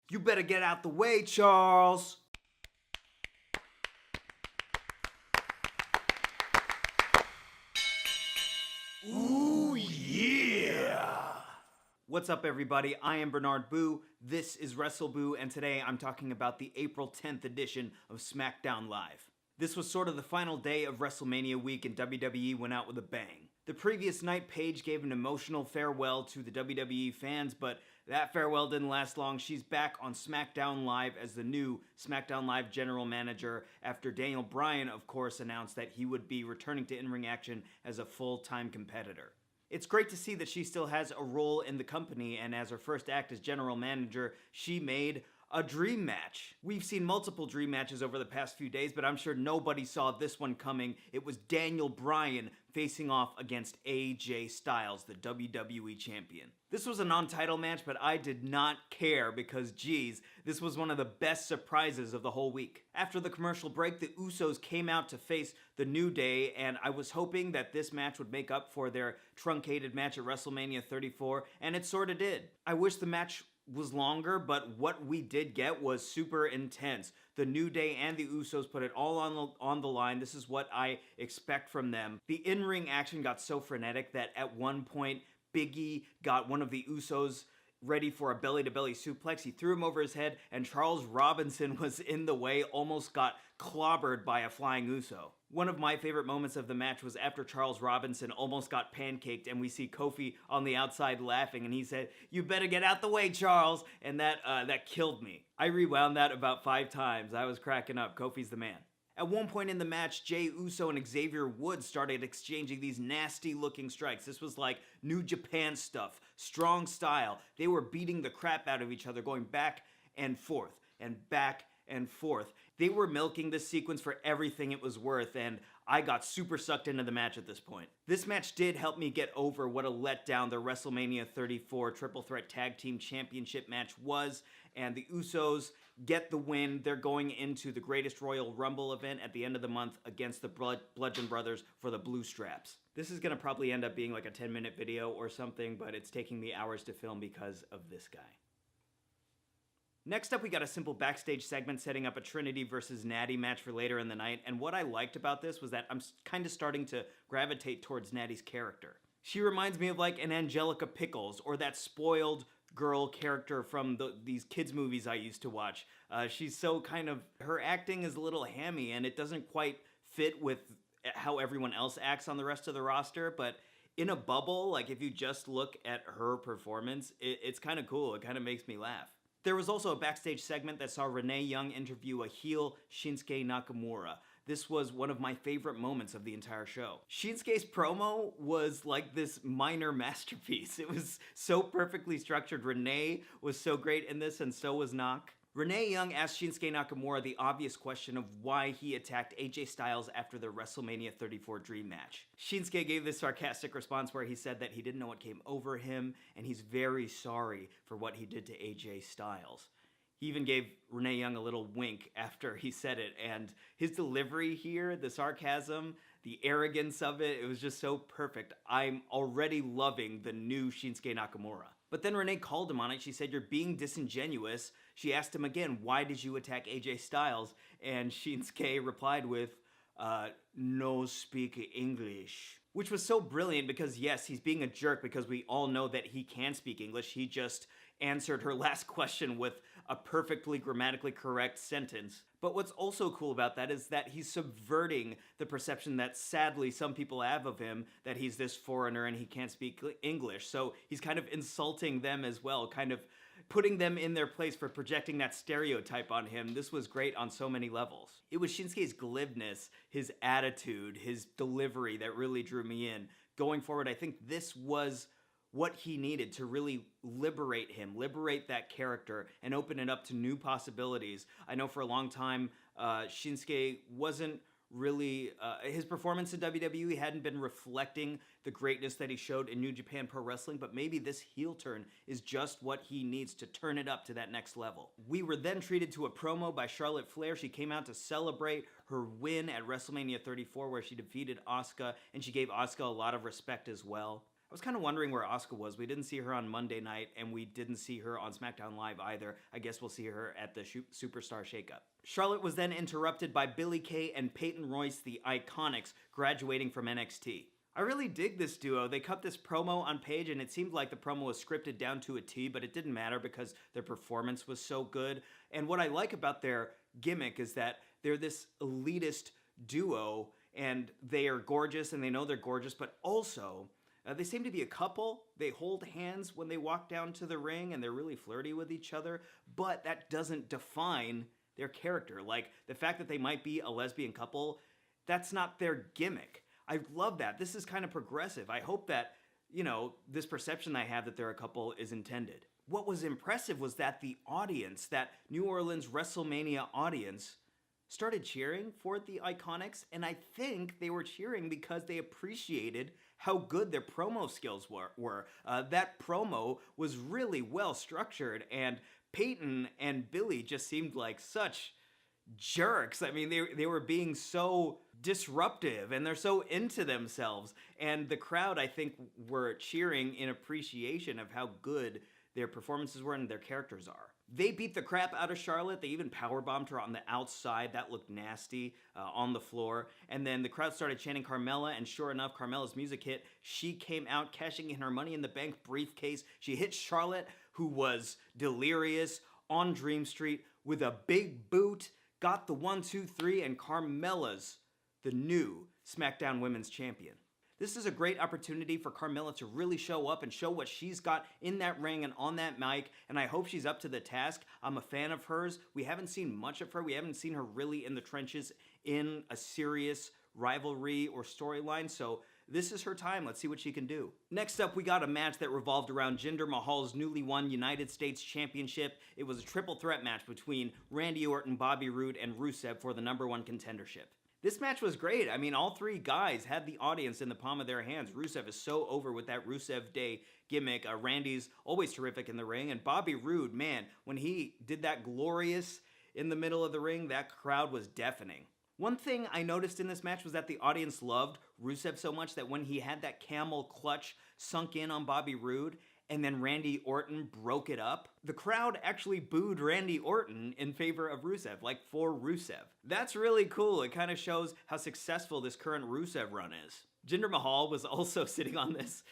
You better get out the way, Charles! Ooh, yeah! What's up, everybody? I am Bernard Boo. This is WrestleBoo, and today I'm talking about the April 10th edition of Smackdown Live. This was sort of the final day of WrestleMania week, and WWE went out with a bang. The previous night, Paige gave an emotional farewell to the WWE fans, but that farewell didn't last long. She's back on Smackdown Live as the new Smackdown Live general manager after Bryan, of course, announced that he would be returning to in-ring action as a full-time competitor. It's great to see that she still has a role in the company, and as her first act as general manager, she made a dream match. We've seen multiple dream matches over the past few days, but I'm sure nobody saw this one coming. It was Bryan facing off against AJ Styles, the WWE champion. This was a non-title match, but I did not care because, geez, this was one of the best surprises of the whole week. After the commercial break, the Usos came out to face the New Day, and I was hoping that this match would make up for their truncated match at WrestleMania 34, and it sorta did. I wish the match was longer, but what we did get was super intense. The New Day and the Usos put it all on the line. This is what I expect from them. The in-ring action got so frenetic that at one point, Biggie got one of the Usos ready for a belly-to-belly suplex. He threw him over his head, and Charles Robinson was in the way, almost got clobbered by a flying Uso. One of my favorite moments of the match was after Charles Robinson almost got pancaked, and we see Kofi on the outside laughing, and he said, "You better get out the way, Charles," and that killed me. I rewound that about 5 times. I was cracking up. Kofi's the man. At one point in the match, Jey Uso and Xavier Woods started exchanging these nasty-looking strikes. This was like New Japan stuff, strong style. They were beating the crap out of each other, going back and forth, and back and forth. They were milking this sequence for everything it was worth, and I got super sucked into the match at this point. This match did help me get over what a letdown the WrestleMania 34 Triple Threat Tag Team Championship match was, and the Usos get the win. They're going into the Greatest Royal Rumble event at the end of the month against the Bludgeon Brothers for the blue straps. This is gonna probably end up being like a 10-minute video or something, but it's taking me hours to film because of this guy. Next up, we got a simple backstage segment setting up a Trinity versus Natty match for later in the night, and what I liked about this was that I'm kind of starting to gravitate towards Natty's character. She reminds me of like an Angelica Pickles, or that spoiled girl character from these kids movies I used to watch. She's so kind of, her acting is a little hammy, and it doesn't quite fit with how everyone else acts on the rest of the roster, but in a bubble, like if you just look at her performance, it's kind of cool. It kind of makes me laugh. There was also a backstage segment that saw Renee Young interview a heel Shinsuke Nakamura. This was one of my favorite moments of the entire show. Shinsuke's promo was like this minor masterpiece. It was so perfectly structured. Renee was so great in this, and so was Nak. Renee Young asked Shinsuke Nakamura the obvious question of why he attacked AJ Styles after the WrestleMania 34 Dream match. Shinsuke gave this sarcastic response where he said that he didn't know what came over him, and he's very sorry for what he did to AJ Styles. He even gave Renee Young a little wink after he said it, and his delivery here, the sarcasm, the arrogance of it, it was just so perfect. I'm already loving the new Shinsuke Nakamura. But then Renee called him on it. She said, "You're being disingenuous." She asked him again, "Why did you attack AJ Styles?" And Shinsuke replied with, "No speak English." Which was so brilliant because, yes, he's being a jerk because we all know that he can speak English. He just answered her last question with a perfectly grammatically correct sentence. But what's also cool about that is that he's subverting the perception that sadly some people have of him, that he's this foreigner and he can't speak English. So he's kind of insulting them as well, kind of putting them in their place for projecting that stereotype on him. This was great on so many levels. It was Shinsuke's glibness, his attitude, his delivery that really drew me in. Going forward, I think this was what he needed to really liberate him, liberate that character, and open it up to new possibilities. I know for a long time, Shinsuke wasn't really, his performance in WWE hadn't been reflecting the greatness that he showed in New Japan Pro Wrestling, but maybe this heel turn is just what he needs to turn it up to that next level. We were then treated to a promo by Charlotte Flair. She came out to celebrate her win at WrestleMania 34, where she defeated Asuka, and she gave Asuka a lot of respect as well. I was kind of wondering where Asuka was. We didn't see her on Monday night, and we didn't see her on SmackDown Live either. I guess we'll see her at the Superstar Shakeup. Charlotte was then interrupted by Billie Kay and Peyton Royce, the Iconics, graduating from NXT. I really dig this duo. They cut this promo on Paige, and it seemed like the promo was scripted down to a T, but it didn't matter because their performance was so good. And what I like about their gimmick is that they're this elitist duo, and they are gorgeous, and they know they're gorgeous, but also they seem to be a couple. They hold hands when they walk down to the ring, and they're really flirty with each other, but that doesn't define their character. Like, the fact that they might be a lesbian couple, that's not their gimmick. I love that. This is kind of progressive. I hope that, this perception I have that they're a couple is intended. What was impressive was that the audience, that New Orleans WrestleMania audience, started cheering for the Iconics, and I think they were cheering because they appreciated how good their promo skills were. That promo was really well structured, and Peyton and Billie just seemed like such jerks. I mean, they were being so disruptive, and they're so into themselves, and the crowd, I think, were cheering in appreciation of how good their performances were and their characters are. They beat the crap out of Charlotte. They even powerbombed her on the outside. That looked nasty on the floor. And then the crowd started chanting Carmella, and sure enough, Carmella's music hit. She came out cashing in her Money in the Bank briefcase. She hit Charlotte, who was delirious, on Dream Street with a big boot, got the 1, 2, 3, and Carmella's the new SmackDown Women's Champion. This is a great opportunity for Carmella to really show up and show what she's got in that ring and on that mic, and I hope she's up to the task. I'm a fan of hers. We haven't seen much of her. We haven't seen her really in the trenches in a serious rivalry or storyline, so this is her time. Let's see what she can do. Next up, we got a match that revolved around Jinder Mahal's newly won United States Championship. It was a triple threat match between Randy Orton, Bobby Roode, and Rusev for the #1 contendership. This match was great. I mean, all three guys had the audience in the palm of their hands. Rusev is so over with that Rusev Day gimmick. Randy's always terrific in the ring. And Bobby Roode, man, when he did that glorious in the middle of the ring, that crowd was deafening. One thing I noticed in this match was that the audience loved Rusev so much that when he had that camel clutch sunk in on Bobby Roode, and then Randy Orton broke it up, the crowd actually booed Randy Orton in favor of Rusev, like for Rusev. That's really cool. It kind of shows how successful this current Rusev run is. Jinder Mahal was also sitting on this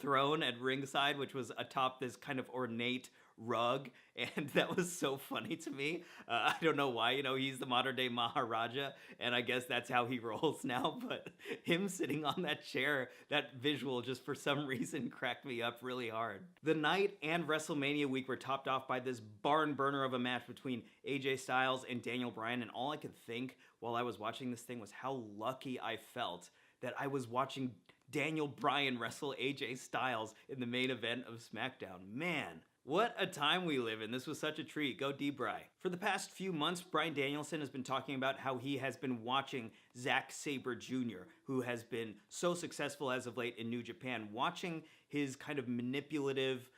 throne at ringside, which was atop this kind of ornate rug, and that was so funny to me. I don't know why, he's the modern day Maharaja, and I guess that's how he rolls now, but him sitting on that chair, that visual just for some reason cracked me up really hard. The night and WrestleMania week were topped off by this barn burner of a match between AJ Styles and Daniel Bryan, and all I could think while I was watching this thing was how lucky I felt that I was watching Daniel Bryan wrestle AJ Styles in the main event of SmackDown. Man, what a time we live in. This was such a treat. Go D-Bry. For the past few months, Bryan Danielson has been talking about how he has been watching Zack Sabre Jr., who has been so successful as of late in New Japan, watching his kind of manipulative,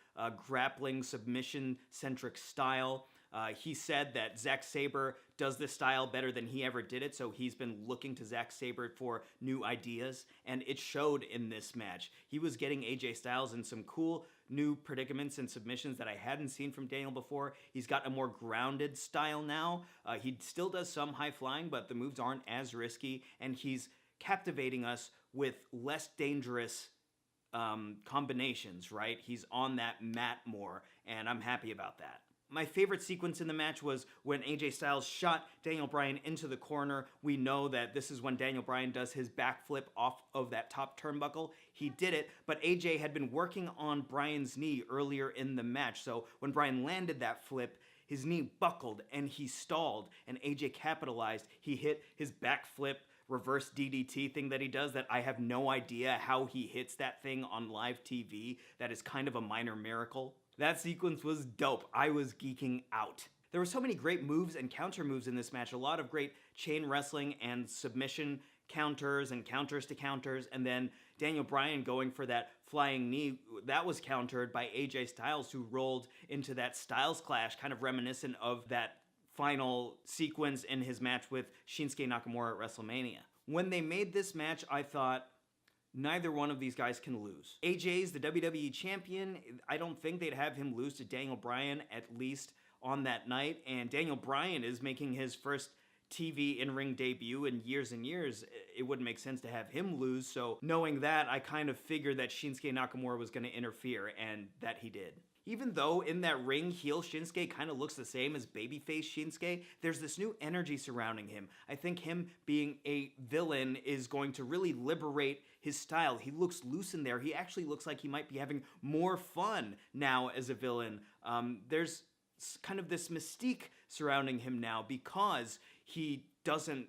grappling, submission-centric style. He said that Zack Sabre does this style better than he ever did it, so he's been looking to Zack Sabre for new ideas, and it showed in this match. He was getting AJ Styles in some cool new predicaments and submissions that I hadn't seen from Daniel before. He's got a more grounded style now. He still does some high flying, but the moves aren't as risky, and he's captivating us with less dangerous combinations, right? He's on that mat more, and I'm happy about that. My favorite sequence in the match was when AJ Styles shot Daniel Bryan into the corner. We know that this is when Daniel Bryan does his backflip off of that top turnbuckle. He did it, but AJ had been working on Bryan's knee earlier in the match. So when Bryan landed that flip, his knee buckled and he stalled, and AJ capitalized. He hit his backflip reverse DDT thing that he does that I have no idea how he hits that thing on live TV. That is kind of a minor miracle. That sequence was dope. I was geeking out. There were so many great moves and counter moves in this match. A lot of great chain wrestling and submission counters and counters to counters. And then Daniel Bryan going for that flying knee. That was countered by AJ Styles, who rolled into that Styles Clash, kind of reminiscent of that final sequence in his match with Shinsuke Nakamura at WrestleMania. When they made this match, I thought, Neither one of these guys can lose. AJ's the WWE champion. I don't think they'd have him lose to Daniel Bryan, at least on that night. And Daniel Bryan is making his first TV in-ring debut in years and years. It wouldn't make sense to have him lose. So knowing that, I kind of figured that Shinsuke Nakamura was going to interfere, and that he did. Even though in that ring, heel Shinsuke kind of looks the same as babyface Shinsuke, there's this new energy surrounding him. I think him being a villain is going to really liberate his style. He looks loose in there. He actually looks like he might be having more fun now as a villain. There's kind of this mystique surrounding him now because he doesn't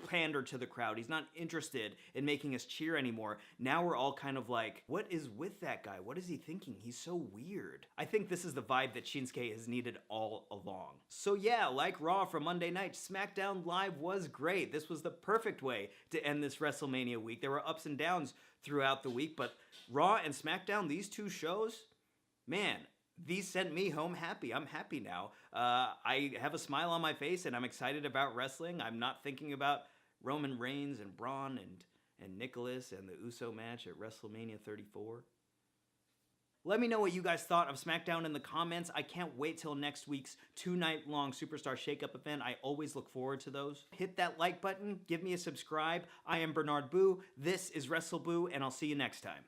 pander to the crowd. He's not interested in making us cheer anymore. Now we're all kind of like, what is with that guy? What is he thinking? He's so weird. I think this is the vibe that Shinsuke has needed all along. So yeah, like Raw from Monday night, SmackDown Live was great. This was the perfect way to end this WrestleMania week. There were ups and downs throughout the week, but Raw and SmackDown, these two shows, man, these sent me home happy. I'm happy now. I have a smile on my face and I'm excited about wrestling. I'm not thinking about Roman Reigns and Braun and Nicholas and the Uso match at WrestleMania 34. Let me know what you guys thought of SmackDown in the comments. I can't wait till next week's 2-night-long Superstar Shakeup event. I always look forward to those. Hit that like button. Give me a subscribe. I am Bernard Boo. This is WrestleBoo, and I'll see you next time.